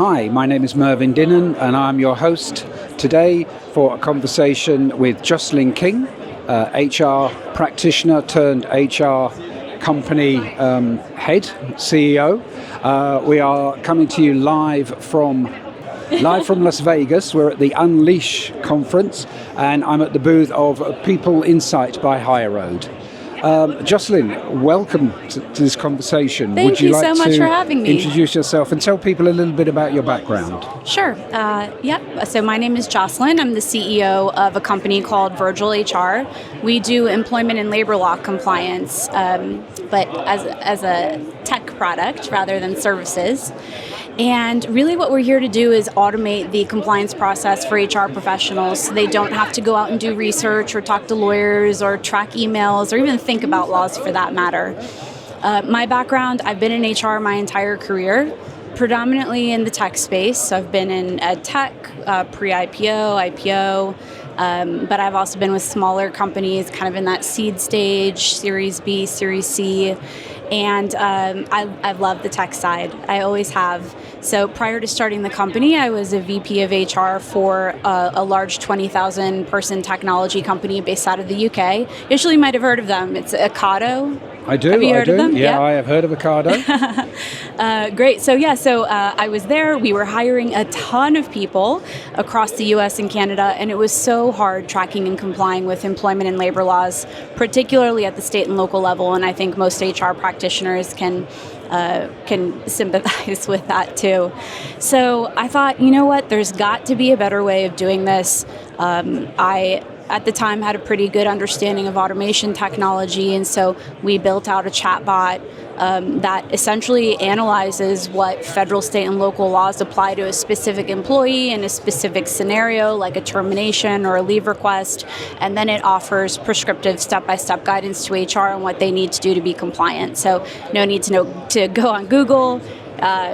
Hi, my name is Mervyn Dinnen and I'm your host today for a conversation with Jocelyn King, HR practitioner turned HR company head, CEO. We are coming to you live from Las Vegas. We're at the Unleash conference and I'm at the booth of People Insight by Higher Road. Jocelyn, welcome to this conversation. Thank you so much for having me. Introduce yourself and tell people a little bit about your background. Sure. So my name is Jocelyn. I'm the CEO of a company called Virgil HR. We do employment and labor law compliance, but as a tech product rather than services. And really what we're here to do is automate the compliance process for HR professionals so they don't have to go out and do research or talk to lawyers or track emails or even think about laws for that matter. My background, I've been in HR my entire career, predominantly in the tech space. So I've been in ed tech, pre-IPO, IPO, but I've also been with smaller companies kind of in that seed stage, Series B, Series C. And I've loved the tech side. I always have. So prior to starting the company, I was a VP of HR for a large 20,000 person technology company based out of the UK. You actually might have heard of them. It's Ocado. I do. Have you heard of them? Yeah, I have heard of Ocado. Great. So I was there. We were hiring a ton of people across the US and Canada, and it was so hard tracking and complying with employment and labor laws, particularly at the state and local level. And I think most HR practitioners can sympathize with that too. So I thought, you know what, there's got to be a better way of doing this. I at the time had a pretty good understanding of automation technology, and so we built out a chatbot that essentially analyzes what federal, state, and local laws apply to a specific employee in a specific scenario, like a termination or a leave request, and then it offers prescriptive step-by-step guidance to HR on what they need to do to be compliant. So no need to go on Google.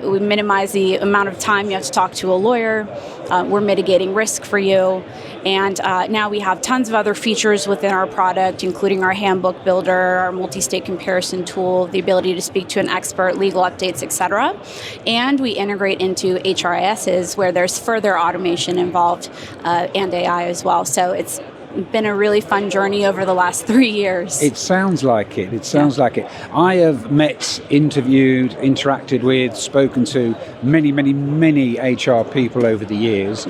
We minimize the amount of time you have to talk to a lawyer. We're mitigating risk for you. And now we have tons of other features within our product, including our handbook builder, our multi-state comparison tool, the ability to speak to an expert, legal updates, etc. And we integrate into HRISs where there's further automation involved and AI as well. So it's been a really fun journey over the last 3 years. It sounds like it. Like it. I have met, interviewed, interacted with, spoken to many HR people over the years.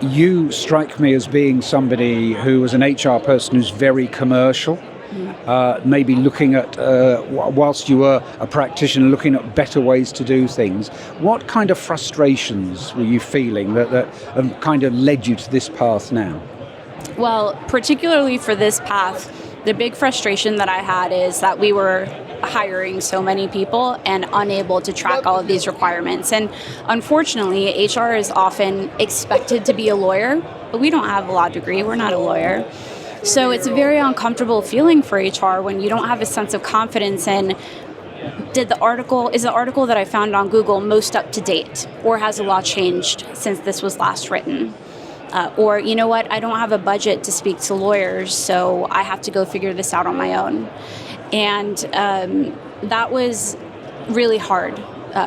You strike me as being somebody who was an HR person who's very commercial. Maybe looking at, whilst you were a practitioner, looking at better ways to do things. What kind of frustrations were you feeling that have kind of led you to this path now? Well, particularly for this path, the big frustration that I had is that we were hiring so many people and unable to track all of these requirements. And unfortunately, HR is often expected to be a lawyer, but we don't have a law degree. We're not a lawyer. So it's a very uncomfortable feeling for HR when you don't have a sense of confidence in is the article that I found on Google most up to date, or has the law changed since this was last written? Or, you know what, I don't have a budget to speak to lawyers, so I have to go figure this out on my own. And that was really hard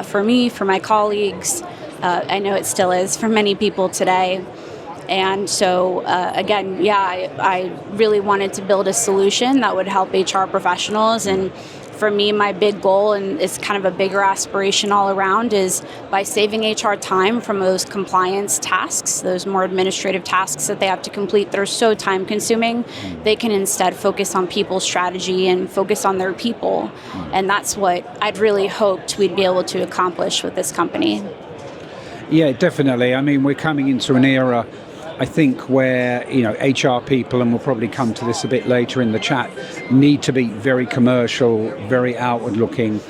for me, for my colleagues. I know it still is for many people today. And so, again, I really wanted to build a solution that would help HR professionals. And for me, my big goal, and it's kind of a bigger aspiration all around, is by saving HR time from those compliance tasks, those more administrative tasks that they have to complete that are so time consuming, they can instead focus on people strategy and focus on their people. And that's what I'd really hoped we'd be able to accomplish with this company. Yeah, definitely. I mean, we're coming into an era, I think, where HR people, and we'll probably come to this a bit later in the chat, need to be very commercial, very outward looking,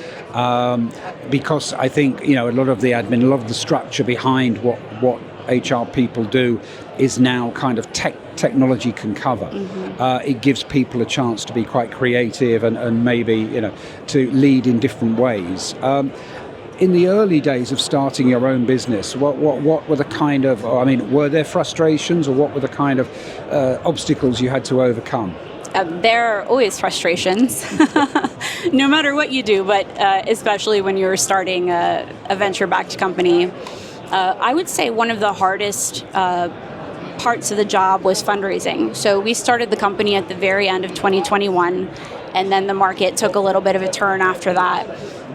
because I think a lot of the admin, a lot of the structure behind what HR people do is now kind of technology can cover. It gives people a chance to be quite creative and maybe to lead in different ways. In the early days of starting your own business, what were the kind of, were there frustrations, or what were the kind of obstacles you had to overcome? there are always frustrations, no matter what you do, but especially when you're starting a venture-backed company. I would say one of the hardest parts of the job was fundraising. So we started the company at the very end of 2021, and then the market took a little bit of a turn after that.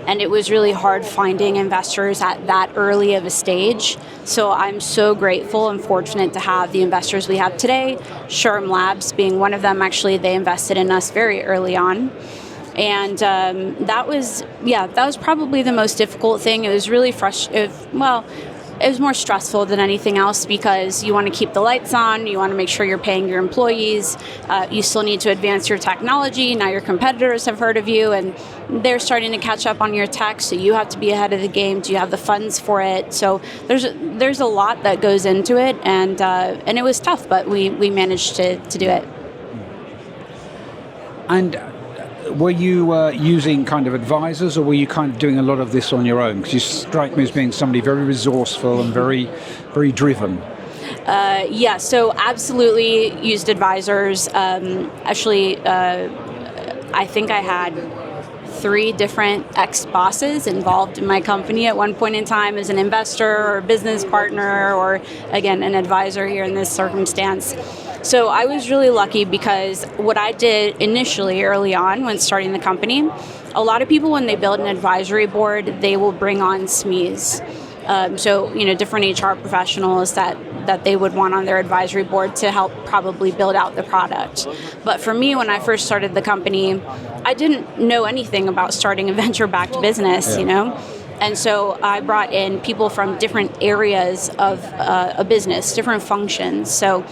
And it was really hard finding investors at that early of a stage. So I'm so grateful and fortunate to have the investors we have today, Sherm Labs being one of them. Actually, they invested in us very early on. And that was probably the most difficult thing. It was really it was more stressful than anything else because you want to keep the lights on, you want to make sure you're paying your employees, you still need to advance your technology. Now your competitors have heard of you and they're starting to catch up on your tech, so you have to be ahead of the game. Do you have the funds for it? So there's a lot that goes into it, and it was tough, but we managed to do it. And were you using kind of advisors, or were you kind of doing a lot of this on your own? Because you strike me as being somebody very resourceful and very, very driven. So absolutely used advisors. I think I had 3 different ex-bosses involved in my company at one point in time as an investor or a business partner or, again, an advisor here in this circumstance. So I was really lucky because what I did initially early on when starting the company, a lot of people when they build an advisory board, they will bring on SMEs. Different HR professionals that they would want on their advisory board to help probably build out the product. But for me, when I first started the company, I didn't know anything about starting a venture-backed business, And so I brought in people from different areas of a business, different functions. So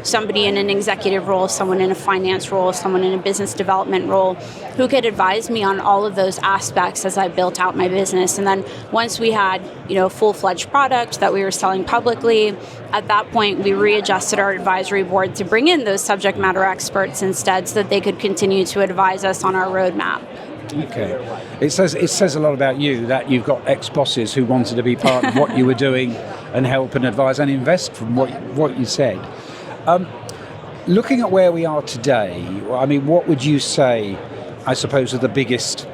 somebody in an executive role, someone in a finance role, someone in a business development role, who could advise me on all of those aspects as I built out my business. And then once we had, a full-fledged product that we were selling publicly, at that point we readjusted our advisory board to bring in those subject matter experts instead so that they could continue to advise us on our roadmap. Okay. It says a lot about you that you've got ex-bosses who wanted to be part of what you were doing and help and advise and invest from what you said. Looking at where we are today, I mean, what would you say, I suppose, are the biggest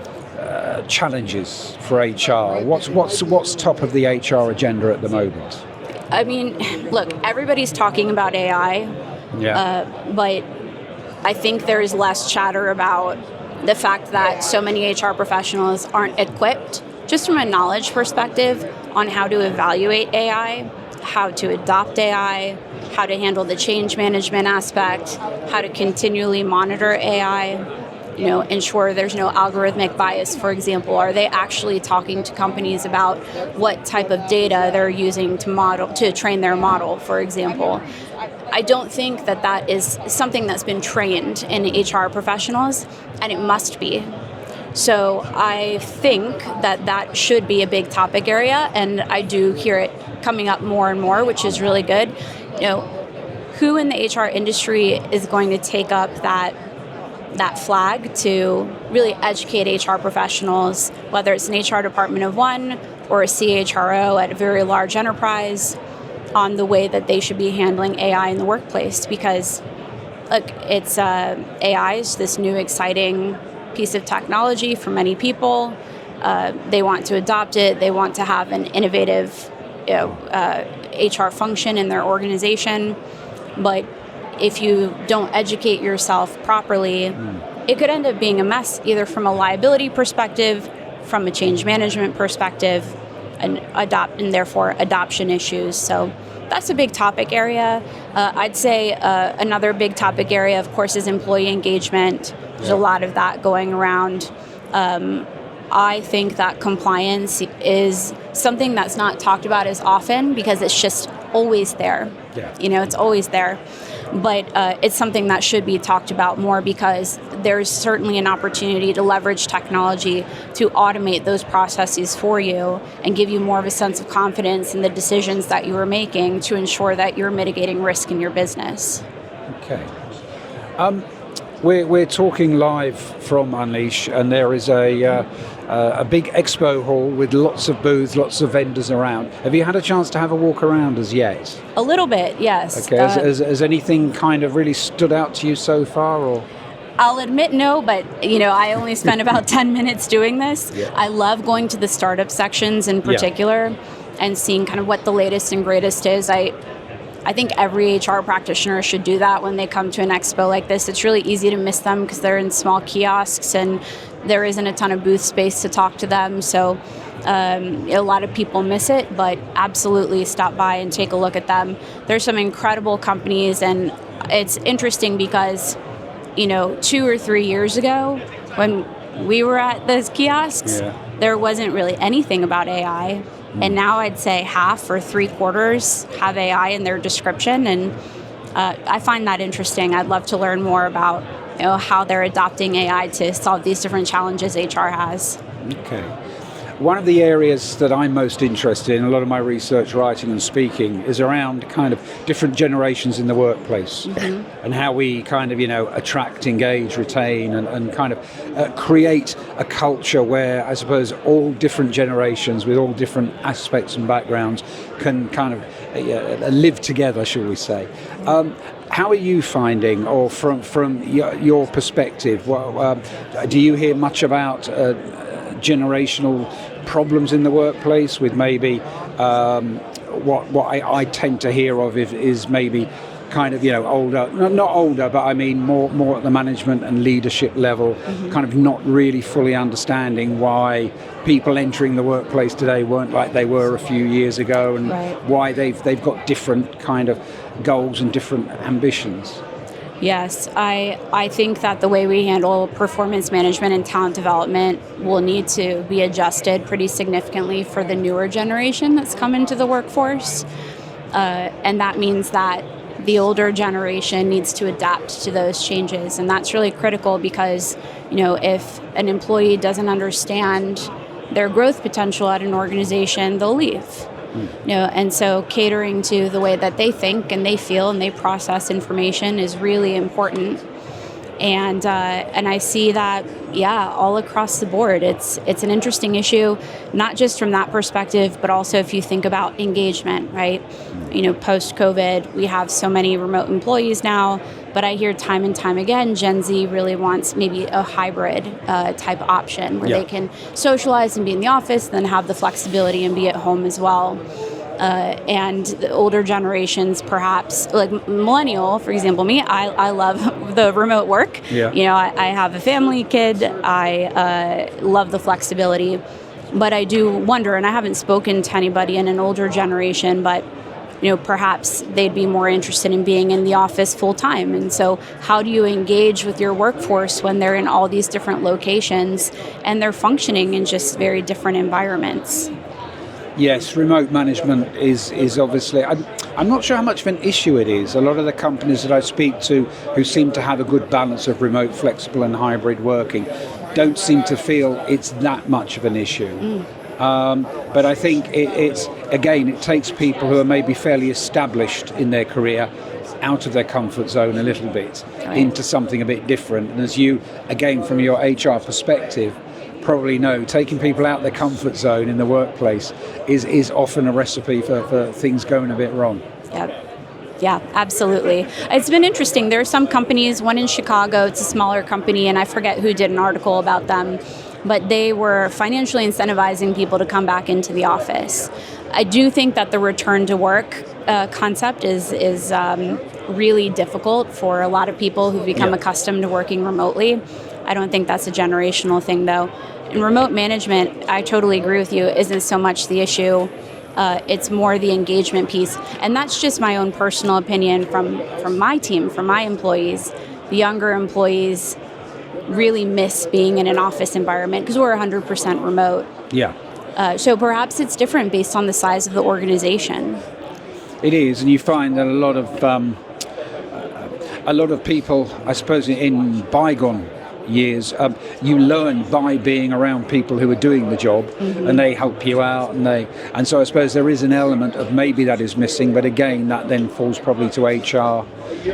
challenges for HR? What's top of the HR agenda at the moment? I mean, look, everybody's talking about AI, but I think there's less chatter about the fact that so many HR professionals aren't equipped, just from a knowledge perspective, on how to evaluate AI, how to adopt AI, how to handle the change management aspect, how to continually monitor AI, ensure there's no algorithmic bias, for example. Are they actually talking to companies about what type of data they're using to train their model, for example? I don't think that is something that's been trained in HR professionals, and it must be. So I think that should be a big topic area, and I do hear it coming up more and more, which is really good. Who in the HR industry is going to take up that flag to really educate HR professionals, whether it's an HR department of one or a CHRO at a very large enterprise, on the way that they should be handling AI in the workplace? Because, look, it's AI is this new exciting piece of technology for many people. They want to adopt it. They want to have an innovative HR function in their organization. But if you don't educate yourself properly, it could end up being a mess, either from a liability perspective, from a change management perspective, and therefore adoption issues. So that's a big topic area. I'd say another big topic area, of course, is employee engagement. There's a lot of that going around. I think that compliance is something that's not talked about as often because it's just always there. It's always there. But it's something that should be talked about more because there's certainly an opportunity to leverage technology to automate those processes for you and give you more of a sense of confidence in the decisions that you are making to ensure that you're mitigating risk in your business. Okay. We're talking live from Unleash, and there is a big expo hall with lots of booths, lots of vendors around. Have you had a chance to have a walk around as yet? A little bit, yes. Okay. Has anything kind of really stood out to you so far, or? I'll admit no, but I only spend about 10 minutes doing this. Yeah. I love going to the startup sections in particular and seeing kind of what the latest and greatest is. I think every HR practitioner should do that when they come to an expo like this. It's really easy to miss them because they're in small kiosks and there isn't a ton of booth space to talk to them. So a lot of people miss it, but absolutely stop by and take a look at them. There's some incredible companies, and it's interesting because 2 or 3 years ago when we were at those kiosks, there wasn't really anything about AI. And now I'd say half or 3/4 have AI in their description. And I find that interesting. I'd love to learn more about how they're adopting AI to solve these different challenges HR has. Okay. One of the areas that I'm most interested in, a lot of my research, writing and speaking, is around kind of different generations in the workplace and how we kind of, attract, engage, retain and kind of create a culture where I suppose all different generations with all different aspects and backgrounds can kind of live together, shall we say. How are you finding, or from your perspective, do you hear much about generational problems in the workplace with maybe what I tend to hear of is maybe kind of older, not older, but I mean more at the management and leadership level, kind of not really fully understanding why people entering the workplace today weren't like they were a few years ago, and why they've got different kind of goals and different ambitions. Yes, I think that the way we handle performance management and talent development will need to be adjusted pretty significantly for the newer generation that's come into the workforce. And that means that the older generation needs to adapt to those changes. And that's really critical because, if an employee doesn't understand their growth potential at an organization, they'll leave. And so catering to the way that they think and they feel and they process information is really important. And I see that, all across the board. It's an interesting issue, not just from that perspective, but also if you think about engagement, right? Post-COVID, we have so many remote employees now, but I hear time and time again, Gen Z really wants maybe a hybrid type option where they can socialize and be in the office, then have the flexibility and be at home as well. And the older generations, perhaps like millennial, for example, me, I love the remote work. I have a family, kid. I love the flexibility, but I do wonder, and I haven't spoken to anybody in an older generation, but perhaps they'd be more interested in being in the office full time. And so how do you engage with your workforce when they're in all these different locations and they're functioning in just very different environments? Yes, remote management is obviously, I'm not sure how much of an issue it is. A lot of the companies that I speak to who seem to have a good balance of remote, flexible and hybrid working don't seem to feel it's that much of an issue. But I think it takes people who are maybe fairly established in their career out of their comfort zone a little bit into something a bit different. And as you, again, from your HR perspective, probably know, taking people out of their comfort zone in the workplace is often a recipe for things going a bit wrong. Yeah, absolutely. It's been interesting. There are some companies, one in Chicago, it's a smaller company, and I forget who did an article about them, but they were financially incentivizing people to come back into the office. I do think that the return to work concept is really difficult for a lot of people who've become accustomed to working remotely. I don't think that's a generational thing, though. In remote management, I totally agree with you, isn't so much the issue. It's more the engagement piece. And that's just my own personal opinion from my team, from my employees. The younger employees really miss being in an office environment because we're 100% remote. So perhaps it's different based on the size of the organization. It is, and you find that a lot of people, I suppose, in bygone years, you learn by being around people who are doing the job, and they help you out, and so I suppose there is an element of maybe that is missing, but again, that then falls probably to HR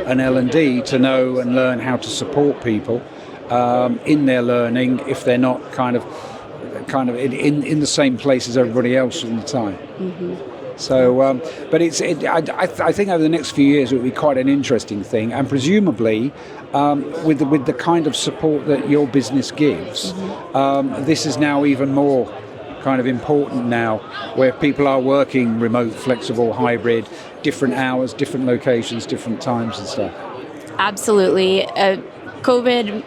and L&D to know and learn how to support people in their learning if they're not kind of in the same place as everybody else all the time. So, but I think over the next few years it will be quite an interesting thing, and presumably with the kind of support that your business gives, this is now even more kind of important now, where people are working remote, flexible, hybrid, different hours, different locations, different times and stuff. Absolutely. COVID,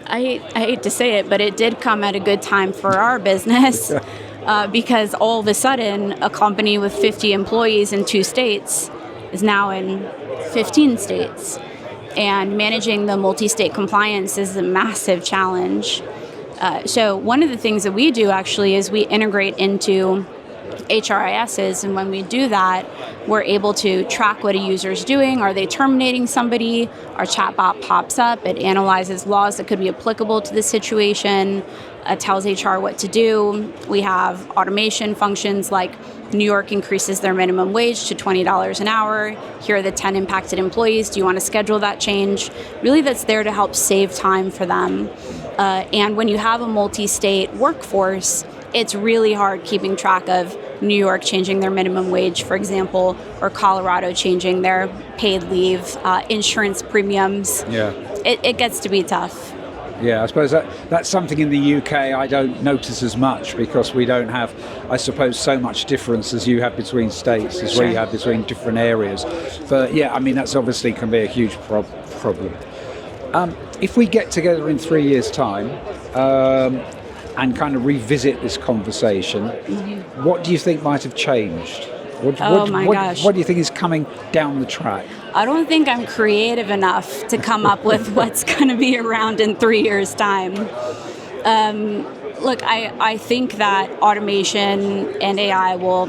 I hate to say it, but it did come at a good time for our business. Because all of a sudden, a company with 50 employees in 2 states is now in 15 states. And managing the multi-state compliance is a massive challenge. So one of the things that we do actually is we integrate into HRISs, and when we do that, we're able to track what a user is doing. Are they terminating somebody? Our chatbot pops up. It analyzes laws that could be applicable to the situation, tells HR what to do. We have automation functions like New York increases their minimum wage to $20 an hour. Here are the 10 impacted employees. Do you want to schedule that change? Really, that's there to help save time for them. And when you have a multi-state workforce, it's really hard keeping track of New York changing their minimum wage, for example, or Colorado changing their paid leave, insurance premiums. Yeah. It gets to be tough. Yeah, I suppose that's something in the UK I don't notice as much, because we don't have, I suppose, so much difference as you have between states, as we have between different areas. But yeah, I mean, that's obviously can be a huge problem. If we get together in 3 years' time and kind of revisit this conversation, what do you think might have changed? What do you think is coming down the track? I don't think I'm creative enough to come up with what's going to be around in 3 years' time. Look, I think that automation and AI will,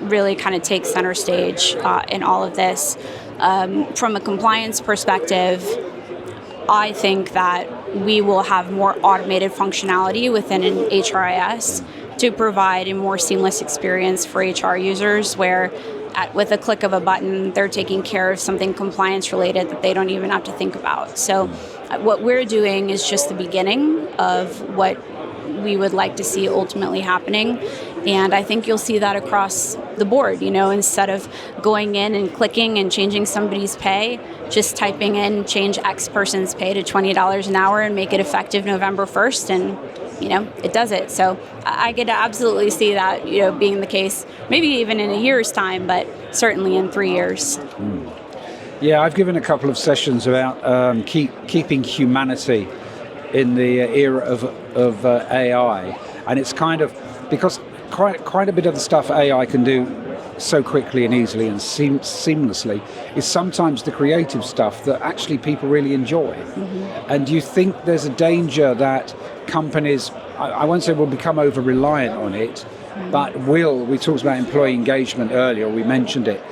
really kind of take center stage in all of this. From a compliance perspective, I think that we will have more automated functionality within an HRIS to provide a more seamless experience for HR users, where with a click of a button, they're taking care of something compliance related that they don't even have to think about. So what we're doing is just the beginning of what we would like to see ultimately happening. And I think you'll see that across the board, instead of going in and clicking and changing somebody's pay, just typing in change X person's pay to $20 an hour and make it effective November 1st, and it does it. So I could absolutely see that, being the case, maybe even in a year's time, but certainly in 3 years. Yeah, I've given a couple of sessions about keeping humanity in the era of AI, and it's kind of because quite a bit of the stuff AI can do so quickly and easily and seamlessly is sometimes the creative stuff that actually people really enjoy. And do you think there's a danger that companies, I won't say will become over-reliant on it, but we talked about employee engagement earlier, we mentioned it.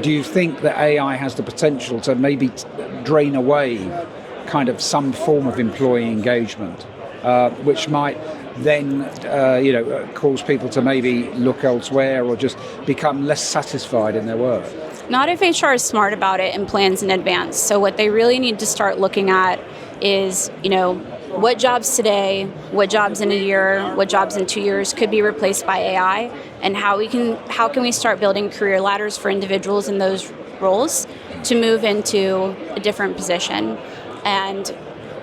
Do you think that AI has the potential to maybe drain away kind of some form of employee engagement, which might then cause people to maybe look elsewhere or just become less satisfied in their work? Not if HR is smart about it and plans in advance. So what they really need to start looking at is, what jobs today, what jobs in a year, what jobs in 2 years could be replaced by AI, and how can we start building career ladders for individuals in those roles to move into a different position. And,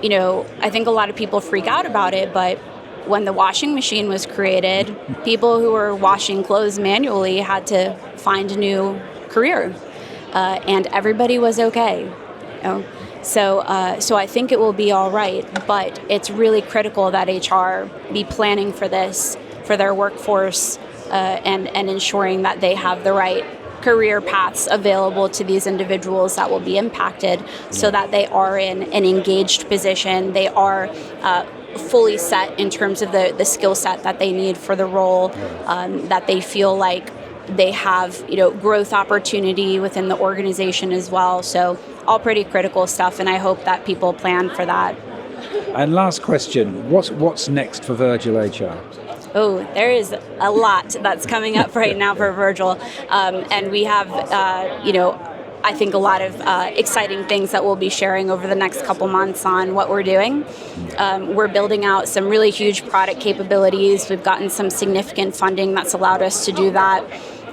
I think a lot of people freak out about it, but when the washing machine was created, people who were washing clothes manually had to find a new career, and everybody was okay. So I think it will be all right, but it's really critical that HR be planning for this, for their workforce, and ensuring that they have the right career paths available to these individuals that will be impacted, so that they are in an engaged position, they are fully set in terms of the skill set that they need for the role, that they feel like they have growth opportunity within the organization as well. So all pretty critical stuff, and I hope that people plan for that. And last question, what's next for Virgil HR? Oh, there is a lot that's coming up right now for Virgil, and we have I think, a lot of exciting things that we'll be sharing over the next couple months on what we're doing. We're building out some really huge product capabilities. We've gotten some significant funding that's allowed us to do that.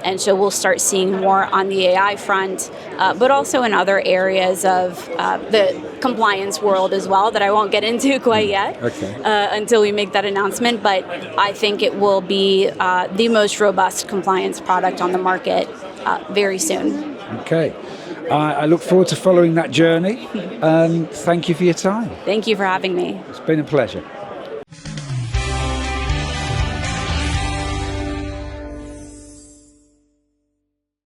And so we'll start seeing more on the AI front, but also in other areas of the compliance world as well that I won't get into quite yet until we make that announcement. But I think it will be the most robust compliance product on the market very soon. Okay. I look forward to following that journey. Thank you for your time. Thank you for having me. It's been a pleasure.